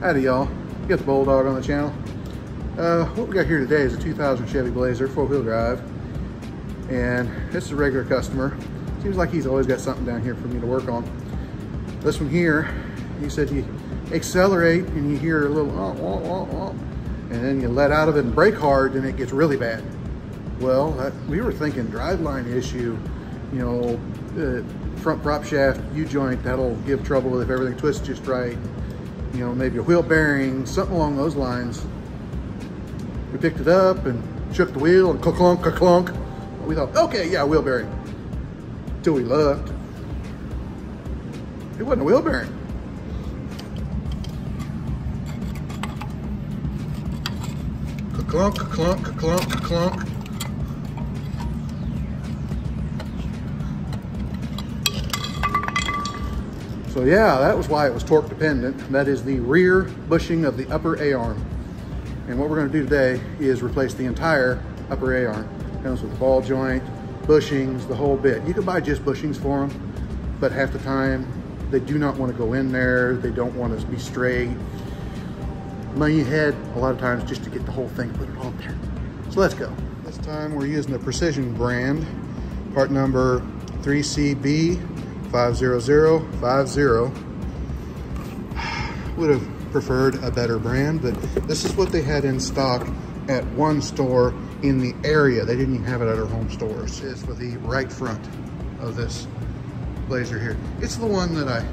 Howdy y'all, got the Bulldog on the channel. What we got here today is a 2000 Chevy Blazer, 4-wheel drive. And this is a regular customer. Seems like he's always got something down here for me to work on. This one here, he said you accelerate and you hear a little and then you let out of it and brake hard and it gets really bad. Well, we were thinking driveline issue, you know, front prop shaft U-joint, that'll give trouble if everything twists just right. You know, maybe a wheel bearing, something along those lines. We picked it up and shook the wheel and clunk, clunk. We thought, okay, yeah, wheel bearing. Until we looked. It wasn't a wheel bearing. Clunk, clunk, clunk, clunk. So yeah, that was why it was torque dependent. That is the rear bushing of the upper A-arm. And what we're going to do today is replace the entire upper A-arm. Comes with the ball joint, bushings, the whole bit. You can buy just bushings for them, but half the time they do not want to go in there. They don't want to be straight. Money ahead a lot of times just to get the whole thing, put it on there. So let's go. This time we're using the Precision brand, part number 3CB 50050. Would have preferred a better brand, but this is what they had in stock at one store in the area. They didn't even have it at our home stores. This is for the right front of this Blazer here. It's the one that I,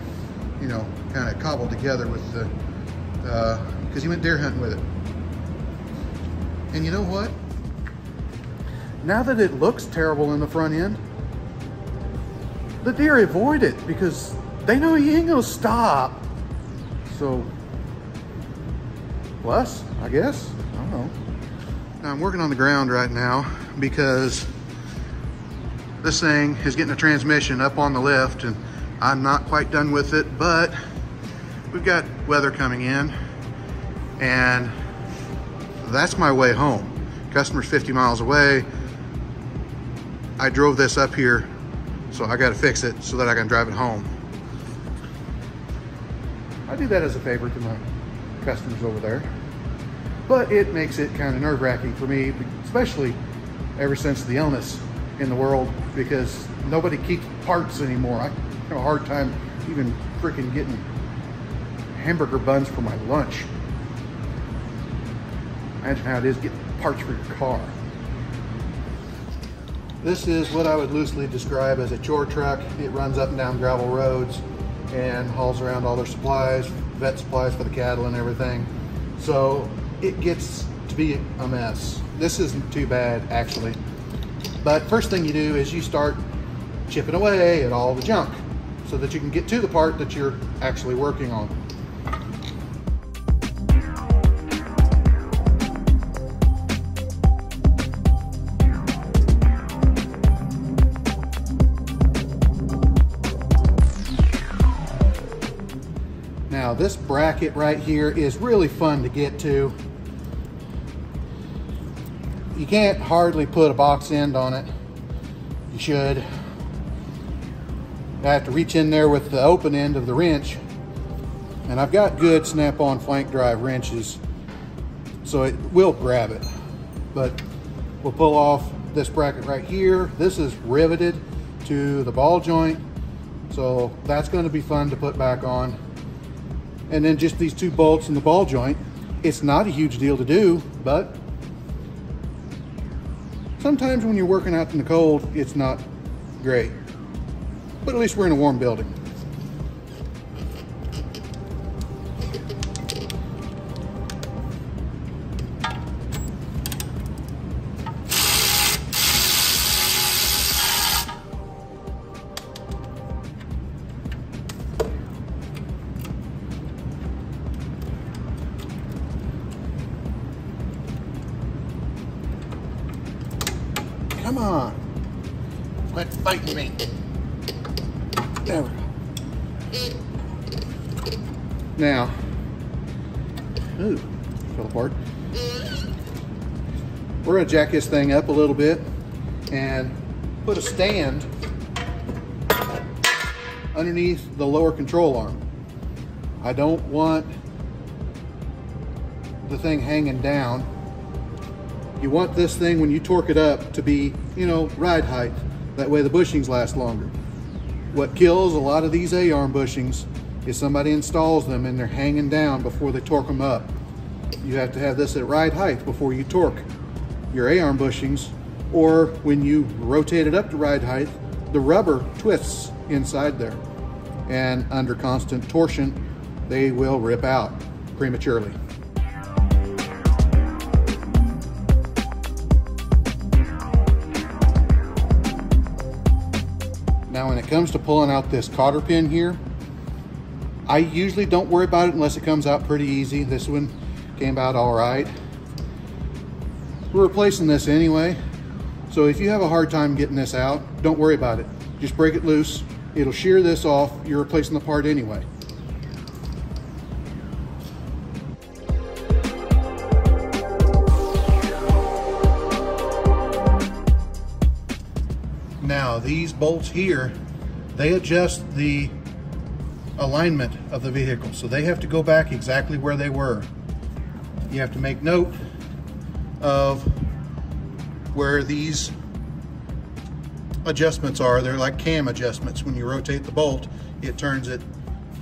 you know, kind of cobbled together with the, because he went deer hunting with it. And you know what? Now that it looks terrible in the front end, the deer avoid it because they know he ain't gonna stop. So, plus, I guess, I don't know. Now I'm working on the ground right now because this thing is getting a transmission up on the lift and I'm not quite done with it, but we've got weather coming in and that's my way home. Customer's 50 miles away. I drove this up here, so I got to fix it so that I can drive it home. I do that as a favor to my customers over there, but it makes it kind of nerve-wracking for me, especially ever since the illness in the world, because nobody keeps parts anymore. I have a hard time even freaking getting hamburger buns for my lunch. Imagine how it is getting parts for your car. This is what I would loosely describe as a chore truck. It runs up and down gravel roads and hauls around all their supplies, vet supplies for the cattle and everything. So it gets to be a mess. This isn't too bad actually. But first thing you do is you start chipping away at all the junk so that you can get to the part that you're actually working on. Now this bracket right here is really fun to get to. You can't hardly put a box end on it. You should. I have to reach in there with the open end of the wrench. And I've got good snap-on flank drive wrenches, so it will grab it. But we'll pull off this bracket right here. This is riveted to the ball joint, so that's going to be fun to put back on. And then just these two bolts in the ball joint. It's not a huge deal to do, but sometimes when you're working out in the cold, it's not great. But at least we're in a warm building. Come on, quit fighting me. There we go. Now, ooh, fell apart. We're gonna jack this thing up a little bit and put a stand underneath the lower control arm. I don't want the thing hanging down. You want this thing, when you torque it up, to be, you know, ride height. That way the bushings last longer. What kills a lot of these A-arm bushings is somebody installs them and they're hanging down before they torque them up. You have to have this at ride height before you torque your A-arm bushings, or when you rotate it up to ride height, the rubber twists inside there. And under constant torsion, they will rip out prematurely. Now when it comes to pulling out this cotter pin here, I usually don't worry about it unless it comes out pretty easy. This one came out all right. We're replacing this anyway, so if you have a hard time getting this out, don't worry about it. Just break it loose. It'll shear this off. You're replacing the part anyway. Now these bolts here, they adjust the alignment of the vehicle, so they have to go back exactly where they were. You have to make note of where these adjustments are. They're like cam adjustments. When you rotate the bolt, it turns it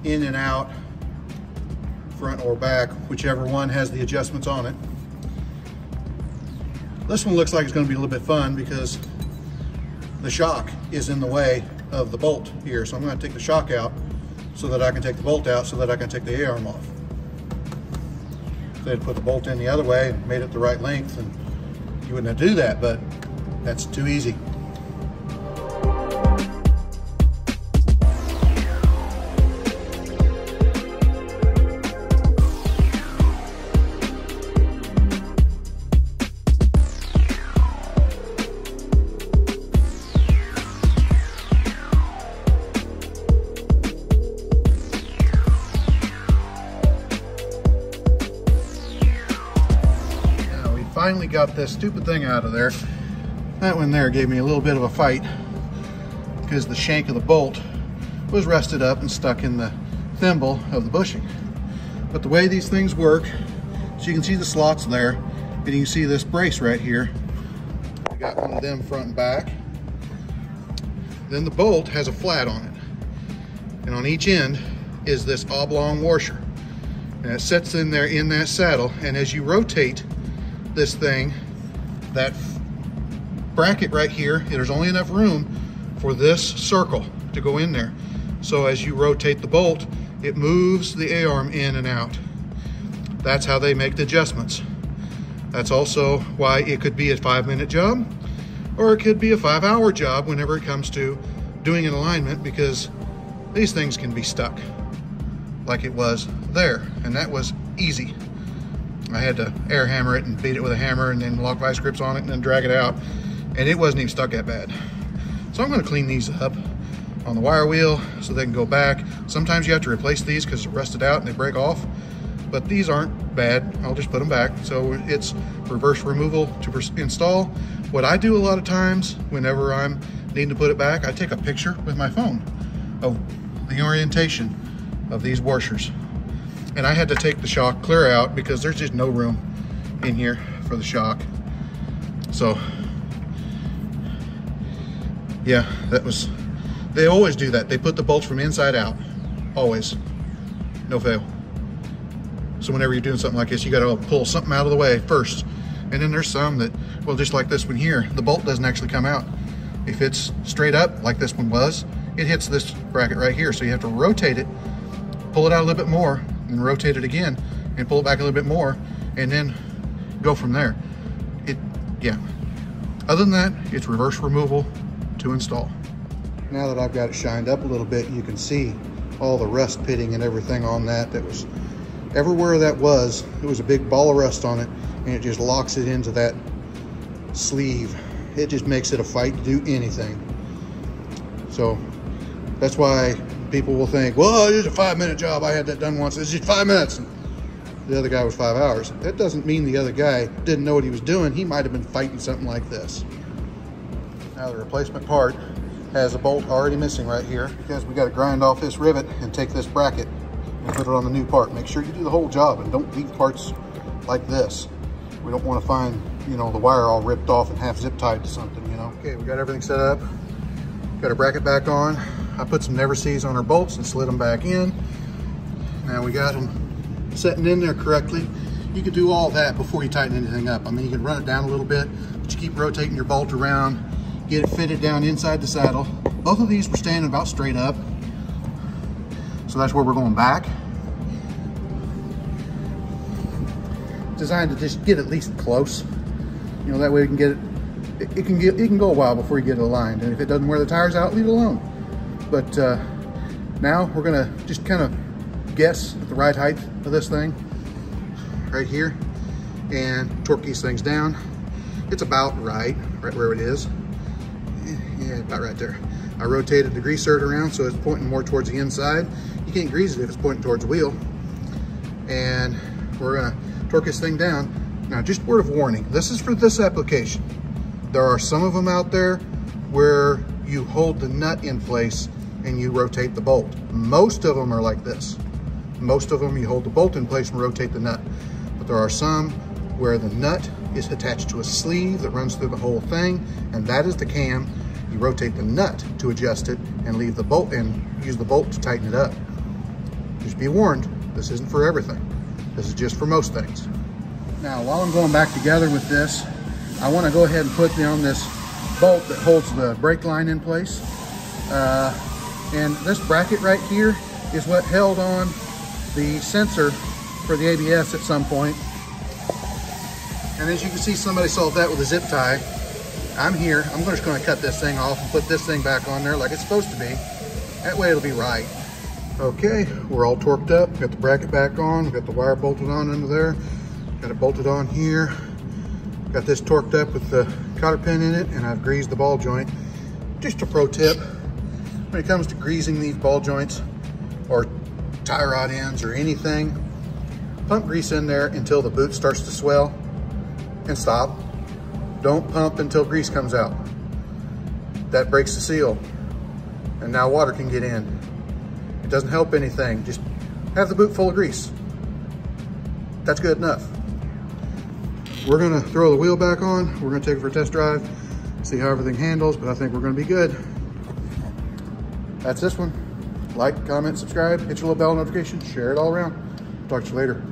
in and out, front or back, whichever one has the adjustments on it. This one looks like it's going to be a little bit fun because the shock is in the way of the bolt here. So I'm going to take the shock out so that I can take the bolt out so that I can take the A-arm off. If they'd put the bolt in the other way and made it the right length, and you wouldn't have to do that, but that's too easy. Finally got this stupid thing out of there. That one there gave me a little bit of a fight because the shank of the bolt was rusted up and stuck in the thimble of the bushing. But the way these things work, so you can see the slots there, and you can see this brace right here. I got one of them front and back. Then the bolt has a flat on it, and on each end is this oblong washer, and it sits in there in that saddle. And as you rotate this thing, that bracket right here, there's only enough room for this circle to go in there. So as you rotate the bolt, it moves the A-arm in and out. That's how they make the adjustments. That's also why it could be a 5-minute job, or it could be a 5-hour job whenever it comes to doing an alignment, because these things can be stuck like it was there, and that was easy. I had to air hammer it and beat it with a hammer and then lock vice grips on it and then drag it out, and it wasn't even stuck that bad. So I'm going to clean these up on the wire wheel so they can go back. Sometimes you have to replace these because they're rusted out and they break off, but these aren't bad. I'll just put them back. So it's reverse removal to install. What I do a lot of times whenever I'm needing to put it back, I take a picture with my phone of the orientation of these washers. And I had to take the shock clear out because there's just no room in here for the shock. So yeah, they always do that. They put the bolts from inside out, always, no fail. So whenever you're doing something like this, you gotta pull something out of the way first. And then there's some that, well, just like this one here, the bolt doesn't actually come out. If it's straight up, like this one was, it hits this bracket right here. So you have to rotate it, pull it out a little bit more, and rotate it again and pull it back a little bit more, and then go from there. Yeah. Other than that, it's reverse removal to install. Now that I've got it shined up a little bit, you can see all the rust pitting and everything on that. That was everywhere that was. It was a big ball of rust on it, and it just locks it into that sleeve. It just makes it a fight to do anything. So that's why people will think, well, it's a 5-minute job. I had that done once. It's just 5 minutes. And the other guy was 5 hours. That doesn't mean the other guy didn't know what he was doing. He might have been fighting something like this. Now the replacement part has a bolt already missing right here because we got to grind off this rivet and take this bracket and put it on the new part. Make sure you do the whole job and don't leave parts like this. We don't want to find, you know, the wire all ripped off and half zip tied to something, you know. Okay, we got everything set up. Got our bracket back on. I put some never sees on our bolts and slid them back in. Now we got them setting in there correctly. You could do all that before you tighten anything up. I mean, you can run it down a little bit, but you keep rotating your bolt around, get it fitted down inside the saddle. Both of these were standing about straight up. So that's where we're going back. Designed to just get at least close. You know, that way we can get it, it can go a while before you get it aligned. And if it doesn't wear the tires out, leave it alone. But now we're gonna just kind of guess at the right height of this thing right here and torque these things down. It's about right where it is. Yeah, about right there. I rotated the grease zerd around so it's pointing more towards the inside. You can't grease it if it's pointing towards the wheel. And we're gonna torque this thing down. Now, just word of warning, this is for this application. There are some of them out there where you hold the nut in place and you rotate the bolt. Most of them are like this. Most of them, you hold the bolt in place and rotate the nut. But there are some where the nut is attached to a sleeve that runs through the whole thing, and that is the cam. You rotate the nut to adjust it and leave the bolt and use the bolt to tighten it up. Just be warned, this isn't for everything. This is just for most things. Now, while I'm going back together with this, I want to go ahead and put on this bolt that holds the brake line in place. And this bracket right here is what held on the sensor for the ABS at some point. And as you can see, somebody solved that with a zip tie. I'm here, I'm just gonna cut this thing off and put this thing back on there like it's supposed to be. That way it'll be right. Okay, we're all torqued up. Got the bracket back on, got the wire bolted on under there. Got it bolted on here. Got this torqued up with the cotter pin in it, and I've greased the ball joint. Just a pro tip, when it comes to greasing these ball joints or tie rod ends or anything, pump grease in there until the boot starts to swell and stop. Don't pump until grease comes out. That breaks the seal, and now water can get in. It doesn't help anything. Just have the boot full of grease. That's good enough. We're gonna throw the wheel back on. We're gonna take it for a test drive, see how everything handles, but I think we're gonna be good. That's this one. Like, comment, subscribe, hit your little bell notification, share it all around. Talk to you later.